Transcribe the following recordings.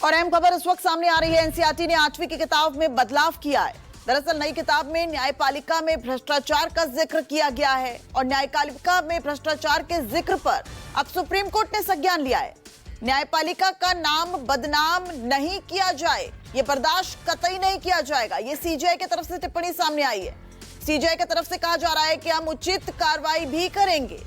और अहम खबर इस वक्त सामने आ रही है। एनसीईआरटी ने 8वीं की किताब में बदलाव किया है। दरअसल नई किताब में न्यायपालिका में भ्रष्टाचार का जिक्र किया गया है और न्यायपालिका में भ्रष्टाचार के जिक्र पर अब सुप्रीम कोर्ट ने संज्ञान लिया है। न्यायपालिका का नाम बदनाम नहीं किया जाए, ये बर्दाश्त कतई नहीं किया जाएगा। ये सीजेआई की तरफ से टिप्पणी सामने आई है। सीजेआई की तरफ से कहा जा रहा है कि हम उचित कार्रवाई भी करेंगे।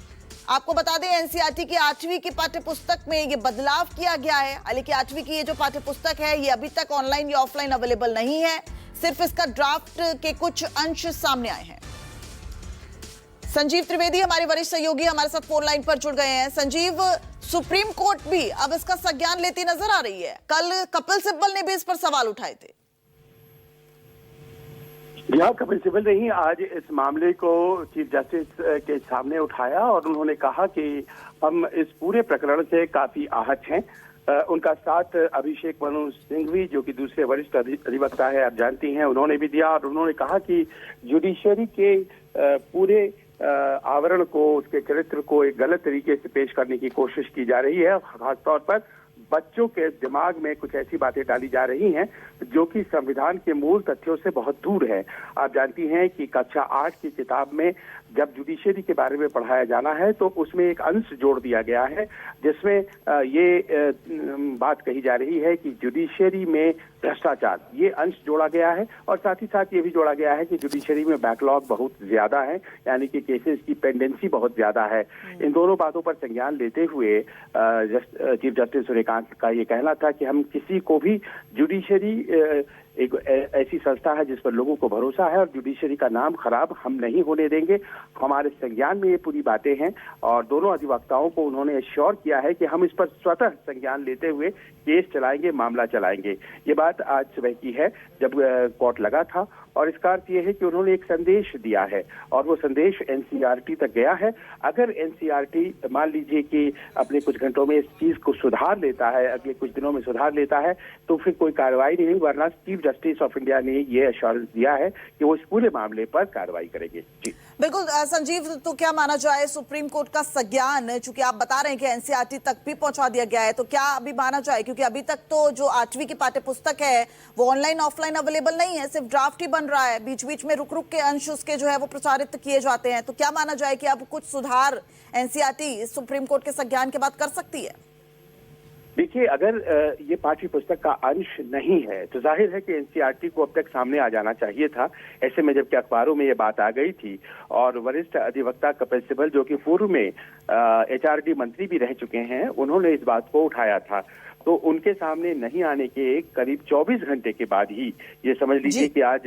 आपको बता दें, एनसीईआरटी की 8वीं की पाठ्यपुस्तक में ये बदलाव किया गया है। हालांकि 8वीं की ये जो पाठ्यपुस्तक है ये अभी तक ऑनलाइन या ऑफलाइन अवेलेबल नहीं है, सिर्फ इसका ड्राफ्ट के कुछ अंश सामने आए हैं। संजीव त्रिवेदी हमारे वरिष्ठ सहयोगी हमारे साथ फोन लाइन पर जुड़ गए हैं। संजीव, सुप्रीम कोर्ट भी अब इसका संज्ञान लेती नजर आ रही है। कल कपिल सिब्बल ने भी इस पर सवाल उठाए थे। यहाँ कपिल सिब्बल ने ही आज इस मामले को चीफ जस्टिस के सामने उठाया और उन्होंने कहा कि हम इस पूरे प्रकरण से काफी आहत हैं। उनका साथ अभिषेक मनु सिंघवी जो कि दूसरे वरिष्ठ अधिवक्ता है, आप जानती हैं, उन्होंने भी दिया और उन्होंने कहा कि जुडिशरी के पूरे आवरण को, उसके चरित्र को एक गलत तरीके से पेश करने की कोशिश की जा रही है। खासतौर पर बच्चों के दिमाग में कुछ ऐसी बातें डाली जा रही हैं जो कि संविधान के मूल तथ्यों से बहुत दूर है। आप जानती हैं कि कक्षा 8 की किताब में जब जुडिशरी के बारे में पढ़ाया जाना है तो उसमें एक अंश जोड़ दिया गया है जिसमें ये बात कही जा रही है कि जुडिशरी में भ्रष्टाचार, ये अंश जोड़ा गया है और साथ ही साथ ये भी जोड़ा गया है कि जुडिशरी में बैकलॉग बहुत ज्यादा है, यानी कि केसेस की पेंडेंसी बहुत ज्यादा है। इन दोनों बातों पर संज्ञान लेते हुए चीफ जस्टिस सूर्यकांत का ये कहना था कि हम किसी को भी जुडिशरी एक ऐसी संस्था है जिस पर लोगों को भरोसा है और जुडिशरी का नाम खराब हम नहीं होने देंगे। हमारे संज्ञान में ये पूरी बातें हैं और दोनों अधिवक्ताओं को उन्होंने एश्योर किया है कि हम इस पर स्वतः संज्ञान लेते हुए केस चलाएंगे, मामला चलाएंगे। ये बात आज सुबह की है जब कोर्ट लगा था और इसका अर्थ ये है कि उन्होंने एक संदेश दिया है और वो संदेश एनसीईआरटी तक गया है। अगर एनसीईआरटी मान लीजिए कि अपने कुछ घंटों में इस चीज को सुधार लेता है, अगले कुछ दिनों में सुधार लेता है, तो फिर कोई कार्रवाई नहीं, वरना चीफ जस्टिस ऑफ इंडिया ने ये एश्योरेंस दिया है कि वो इस पूरे मामले पर कार्रवाई करेंगे। जी बिल्कुल संजीव, तो क्या माना जाए सुप्रीम कोर्ट का संज्ञान, चूंकि आप बता रहे हैं कि एनसीईआरटी तक भी पहुंचा दिया गया है, तो क्या अभी माना जाए? क्योंकि अभी तक तो जो 8वीं की पाठ्यपुस्तक है वो ऑनलाइन ऑफलाइन अवेलेबल नहीं है, सिर्फ ड्राफ्ट ही बन रहा है। बीच बीच में रुक रुक के अंश उसके जो है वो प्रचारित किए जाते हैं। तो क्या माना जाए कि अब कुछ सुधार एनसीईआरटी सुप्रीम कोर्ट के संज्ञान के बाद कर सकती है? देखिए, अगर ये पाठ्य पुस्तक का अंश नहीं है तो जाहिर है कि एनसीईआरटी को अब तक सामने आ जाना चाहिए था। ऐसे में जबकि अखबारों में ये बात आ गई थी और वरिष्ठ अधिवक्ता कपिल सिब्बल जो कि पूर्व में एचआरडी मंत्री भी रह चुके हैं, उन्होंने इस बात को उठाया था, तो उनके सामने नहीं आने के करीब 24 घंटे के बाद ही ये समझ लीजिए कि आज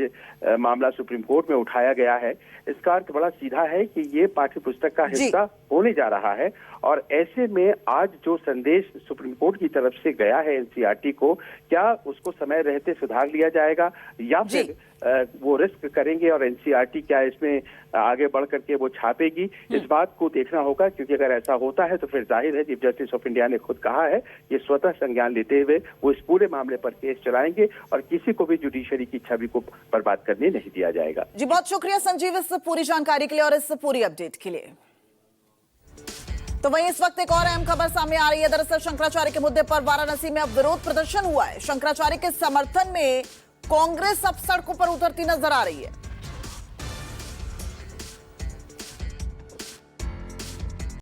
मामला सुप्रीम कोर्ट में उठाया गया है। इसका अर्थ बड़ा सीधा है कि ये पाठ्य पुस्तक का हिस्सा होने जा रहा है और ऐसे में आज जो संदेश सुप्रीम कोर्ट की तरफ से गया है एनसीईआरटी को, क्या उसको समय रहते सुधार लिया जाएगा या फिर वो रिस्क करेंगे और एनसीईआरटी क्या इसमें आगे बढ़ करके वो छापेगी? इस बात को देखना होगा, क्योंकि अगर ऐसा होता है तो फिर जाहिर है चीफ जस्टिस ऑफ इंडिया ने खुद कहा है ये स्वतः संज्ञान लेते हुए वो इस पूरे मामले पर केस चलाएंगे और किसी को भी जुडिशरी की छवि को बर्बाद करने नहीं दिया जाएगा। जी बहुत शुक्रिया संजीव इस पूरी जानकारी के लिए और इस पूरी अपडेट के लिए। तो वहीं इस वक्त एक और अहम खबर सामने आ रही है। दरअसल शंकराचार्य के मुद्दे पर वाराणसी में अब विरोध प्रदर्शन हुआ है। शंकराचार्य के समर्थन में कांग्रेस अब सड़कों पर उतरती नजर आ रही है।